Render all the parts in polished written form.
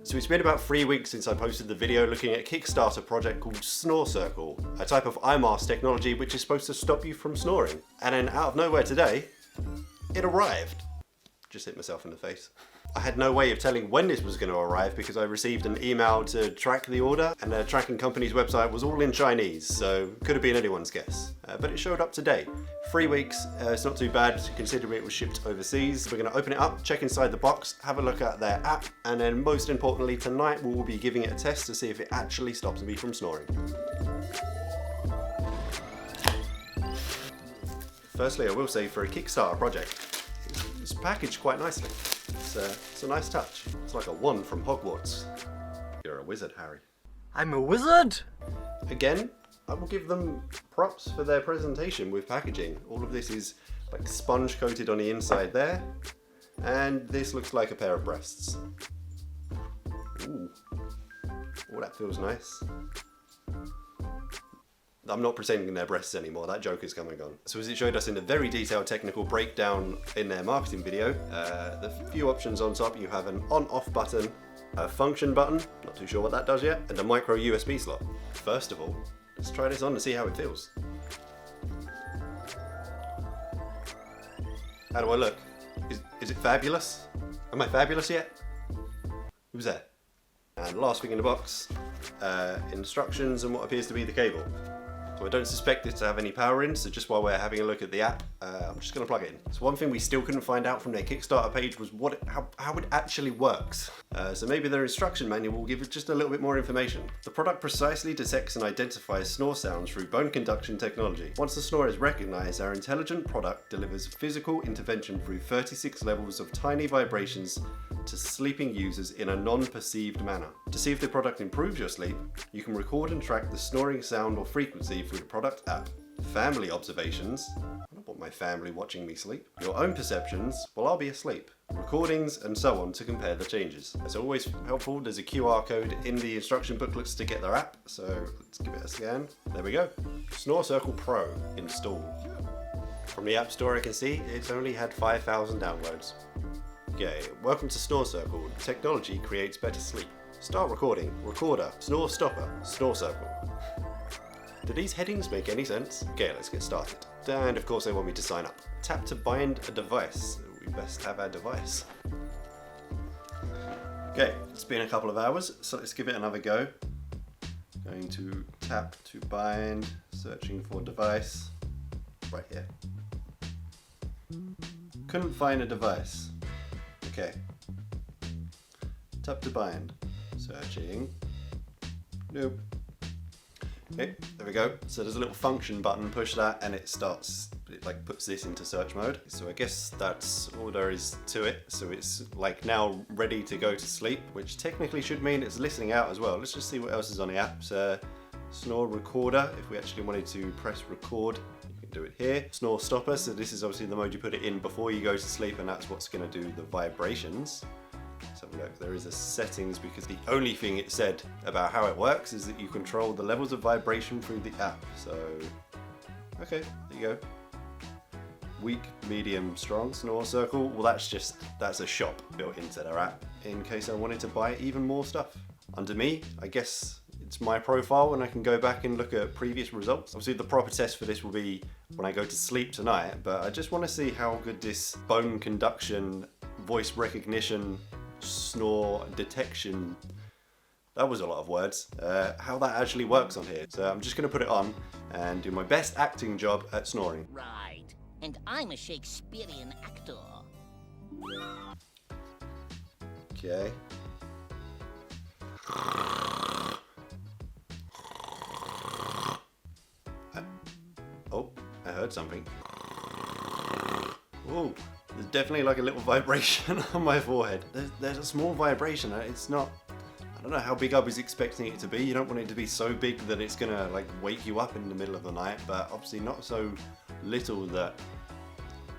So it's been about 3 weeks since I posted the video looking at a Kickstarter project called Snore Circle, a type of eye mask technology which is supposed to stop you from snoring. And then out of nowhere today, it arrived. Just hit myself in the face. I had no way of telling when this was going to arrive because I received an email to track the order, and the tracking company's website was all in Chinese, so could have been anyone's guess. But it showed up today. 3 weeks, it's not too bad considering it was shipped overseas. We're going to open it up, check inside the box, have a look at their app, and then most importantly tonight we will be giving it a test to see if it actually stops me from snoring. Firstly, I will say for a Kickstarter project, it's packaged quite nicely. It's a nice touch. It's like a wand from Hogwarts. You're a wizard, Harry. I'm a wizard! Again, I will give them props for their presentation with packaging. All of this is like sponge coated on the inside there, and this looks like a pair of breasts. Ooh, oh, that feels nice. I'm not pretending they're breasts anymore, that joke is come and gone. So as it showed us in the very detailed technical breakdown in their marketing video, the few options on top, you have an on-off button, a function button, not too sure what that does yet, and a micro USB slot. First of all, let's try this on and see how it feels. How do I look? Is it fabulous? Am I fabulous yet? Who's there? And last thing in the box, instructions and what appears to be the cable. So I don't suspect this to have any power in, so just while we're having a look at the app, I'm just going to plug it in. So one thing we still couldn't find out from their Kickstarter page was how it actually works. So maybe their instruction manual will give us just a little bit more information. The product precisely detects and identifies snore sounds through bone conduction technology. Once the snore is recognized, our intelligent product delivers physical intervention through 36 levels of tiny vibrations to sleeping users in a non-perceived manner. To see if the product improves your sleep, you can record and track the snoring sound or frequency through the product app. Family observations, I don't want my family watching me sleep. Your own perceptions, well, I'll be asleep. Recordings and so on to compare the changes. As always helpful, there's a QR code in the instruction booklets to get their app, so let's give it a scan. There we go. Snore Circle Pro installed. From the App Store I can see it's only had 5,000 downloads. Okay, welcome to Snore Circle. Technology creates better sleep. Start recording, recorder, snore stopper, Snore Circle. Do these headings make any sense? Okay, let's get started. And of course they want me to sign up. Tap to bind a device. We best have our device. Okay, it's been a couple of hours, so let's give it another go. Going to tap to bind, searching for device. Right here. Couldn't find a device. Okay. Tap to bind. Searching. Nope. Okay, there we go. So there's a little function button, push that and it like puts this into search mode. So I guess that's all there is to it. So it's like now ready to go to sleep, which technically should mean it's listening out as well. Let's just see what else is on the app. So snore recorder, if we actually wanted to press record, you can do it here. Snore stopper, so this is obviously the mode you put it in before you go to sleep, and that's what's going to do the vibrations. Let's have a look. There is a settings, because the only thing it said about how it works is that you control the levels of vibration through the app. So, okay, there you go. Weak, medium, strong, Snore Circle. Well, that's a shop built into their app in case I wanted to buy even more stuff. Under me, I guess it's my profile and I can go back and look at previous results. Obviously the proper test for this will be when I go to sleep tonight, but I just want to see how good this bone conduction, voice recognition, snore detection, that was a lot of words, how that actually works on here. So I'm just going to put it on and do my best acting job at snoring. Right, and I'm a Shakespearean actor. Okay. Oh, I heard something. Ooh, there's definitely like a little vibration on my forehead. There's a small vibration. It's not, I don't know how big I was expecting it to be. You don't want it to be so big that it's gonna like wake you up in the middle of the night, but obviously not so little that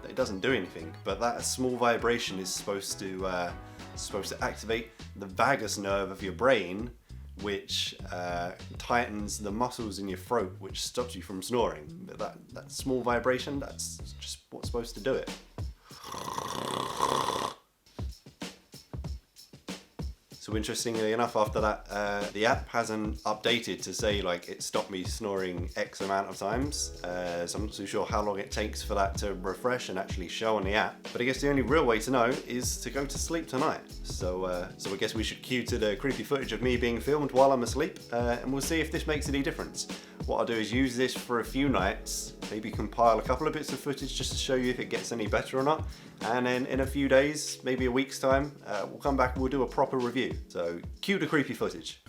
it doesn't do anything. But that small vibration is supposed to activate the vagus nerve of your brain, which tightens the muscles in your throat, which stops you from snoring. But that small vibration, that's just what's supposed to do it. So So interestingly enough, after that, the app hasn't updated to say like it stopped me snoring X amount of times. So I'm not too sure how long it takes for that to refresh and actually show on the app. But I guess the only real way to know is to go to sleep tonight. So I guess we should cue to the creepy footage of me being filmed while I'm asleep, and we'll see if this makes any difference. What I'll do is use this for a few nights, maybe compile a couple of bits of footage just to show you if it gets any better or not. And then in a few days, maybe a week's time, we'll come back and we'll do a proper review. So cue the creepy footage.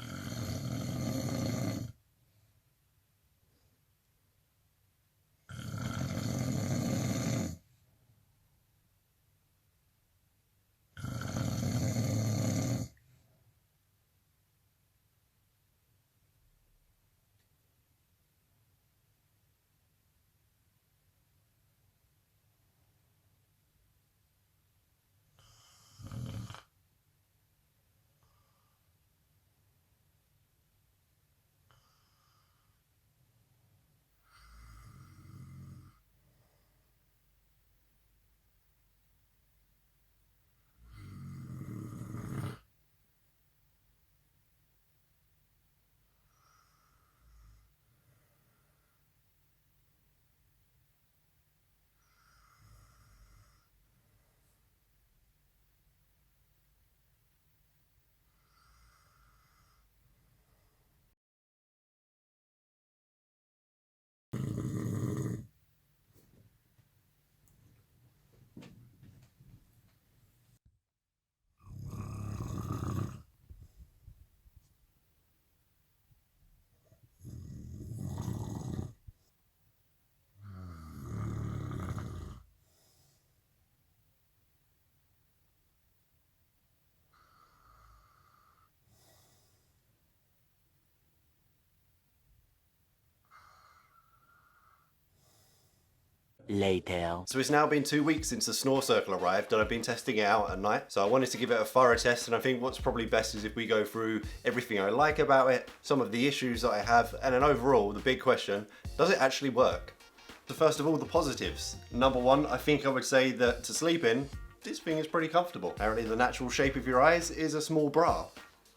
Later. So it's now been 2 weeks since the Snore Circle arrived, and I've been testing it out at night. So I wanted to give it a thorough test, and I think what's probably best is if we go through everything I like about it, some of the issues that I have, and then overall, the big question, does it actually work? So first of all, the positives. Number one, I think I would say that to sleep in, this thing is pretty comfortable. Apparently the natural shape of your eyes is a small bra.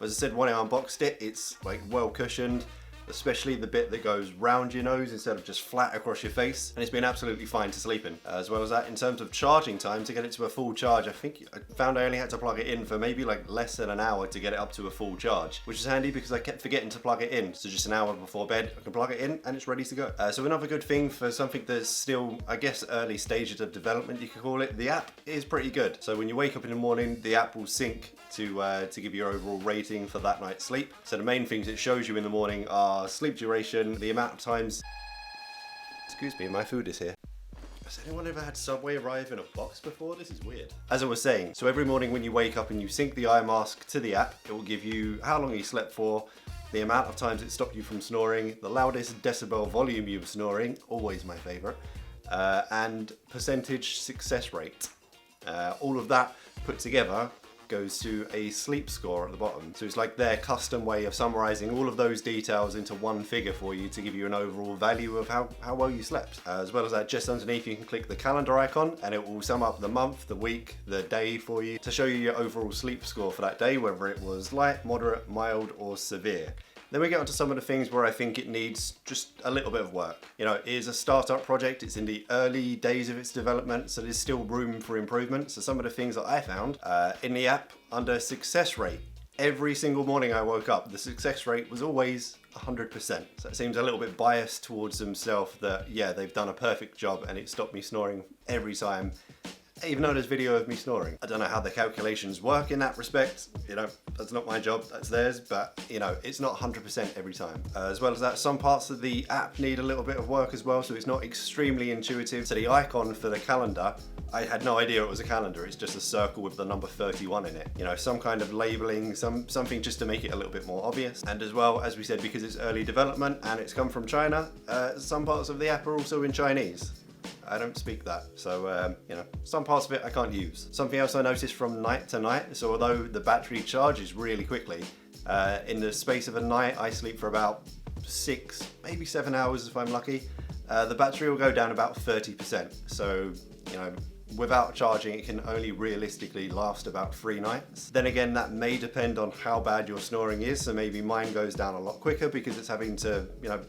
As I said when I unboxed it, it's like well cushioned, especially the bit that goes round your nose instead of just flat across your face, and it's been absolutely fine to sleep in. As well as that, in terms of charging time, to get it to a full charge, I think I found I only had to plug it in for maybe like less than an hour to get it up to a full charge, which is handy because I kept forgetting to plug it in. So just an hour before bed, I can plug it in and it's ready to go. So another good thing for something that's still, I guess, early stages of development, you could call it, the app is pretty good. So when you wake up in the morning, the app will sync to give you your overall rating for that night's sleep. So the main things it shows you in the morning are sleep duration, the amount of times... Excuse me, my food is here. Has anyone ever had Subway arrive in a box before? This is weird. As I was saying, so every morning when you wake up and you sync the eye mask to the app, it will give you how long you slept for, the amount of times it stopped you from snoring, the loudest decibel volume you were snoring, always my favorite, and percentage success rate. All of that put together goes to a sleep score at the bottom. So it's like their custom way of summarizing all of those details into one figure for you to give you an overall value of how well you slept. As well as that, just underneath you can click the calendar icon and it will sum up the month, the week, the day for you to show you your overall sleep score for that day, whether it was light, moderate, mild or severe. Then we get onto some of the things where I think it needs just a little bit of work. You know, it is a startup project, it's in the early days of its development, so there's still room for improvement. So some of the things that I found in the app under success rate, every single morning I woke up, the success rate was always 100%. So it seems a little bit biased towards themselves that, yeah, they've done a perfect job and it stopped me snoring every time. Even though there's video of me snoring. I don't know how the calculations work in that respect, you know, that's not my job, that's theirs, but you know, it's not 100% every time. As well as that, some parts of the app need a little bit of work as well, so it's not extremely intuitive. So the icon for the calendar, I had no idea it was a calendar, it's just a circle with the number 31 in it. You know, some kind of labeling, something just to make it a little bit more obvious. And as well, as we said, because it's early development and it's come from China, some parts of the app are also in Chinese. I don't speak that, so you know, some parts of it I can't use. Something else I noticed from night to night, so although the battery charges really quickly, in the space of a night I sleep for about 6, maybe 7 hours if I'm lucky, the battery will go down about 30%. So, you know, without charging, it can only realistically last about 3 nights. Then again, that may depend on how bad your snoring is, so maybe mine goes down a lot quicker because it's having to, you know,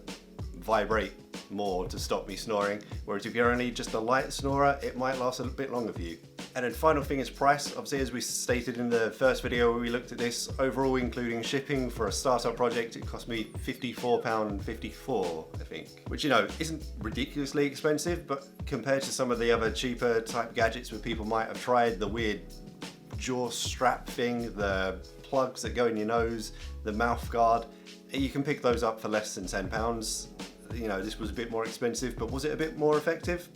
vibrate more to stop me snoring, whereas if you're only just a light snorer, it might last a bit longer for you. And then final thing is price. Obviously, as we stated in the first video where we looked at this, overall including shipping for a startup project, it cost me £54.54, I think, which, you know, isn't ridiculously expensive, but compared to some of the other cheaper type gadgets where people might have tried, the weird jaw strap thing, the plugs that go in your nose, the mouth guard, you can pick those up for less than £10. You know, this was a bit more expensive, but was it a bit more effective?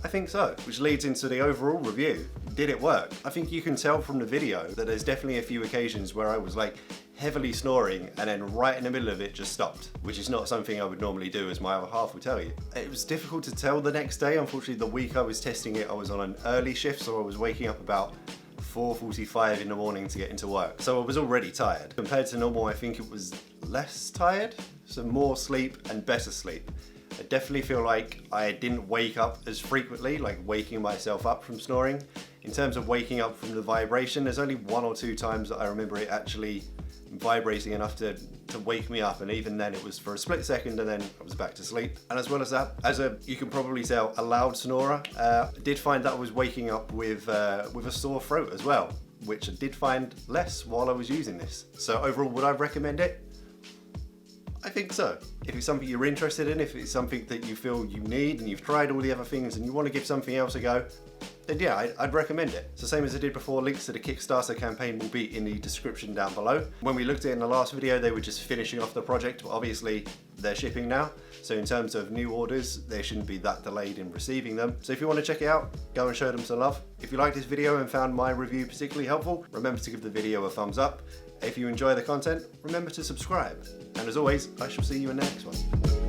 I think so, which leads into the overall review. Did it work? I think you can tell from the video that there's definitely a few occasions where I was like heavily snoring and then right in the middle of it just stopped, which is not something I would normally do, as my other half will tell you. It was difficult to tell the next day. Unfortunately, the week I was testing it, I was on an early shift, so I was waking up about 4:45 in the morning to get into work. So I was already tired. Compared to normal, I think it was less tired, so more sleep and better sleep. I definitely feel like I didn't wake up as frequently, like waking myself up from snoring. In terms of waking up from the vibration, there's only 1 or 2 times that I remember it actually vibrating enough to wake me up, and even then it was for a split second and then I was back to sleep. And as well as that, as you can probably tell, a loud snorer, I did find that I was waking up with a sore throat as well, which I did find less while I was using this. So overall, would I recommend it? I think so. If it's something you're interested in, if it's something that you feel you need and you've tried all the other things and you want to give something else a go, then yeah, I'd recommend it. So same as I did before, links to the Kickstarter campaign will be in the description down below. When we looked at it in the last video, they were just finishing off the project, but obviously they're shipping now. So in terms of new orders, they shouldn't be that delayed in receiving them. So if you want to check it out, go and show them some love. If you liked this video and found my review particularly helpful, remember to give the video a thumbs up. If you enjoy the content, remember to subscribe. And as always, I shall see you in the next one.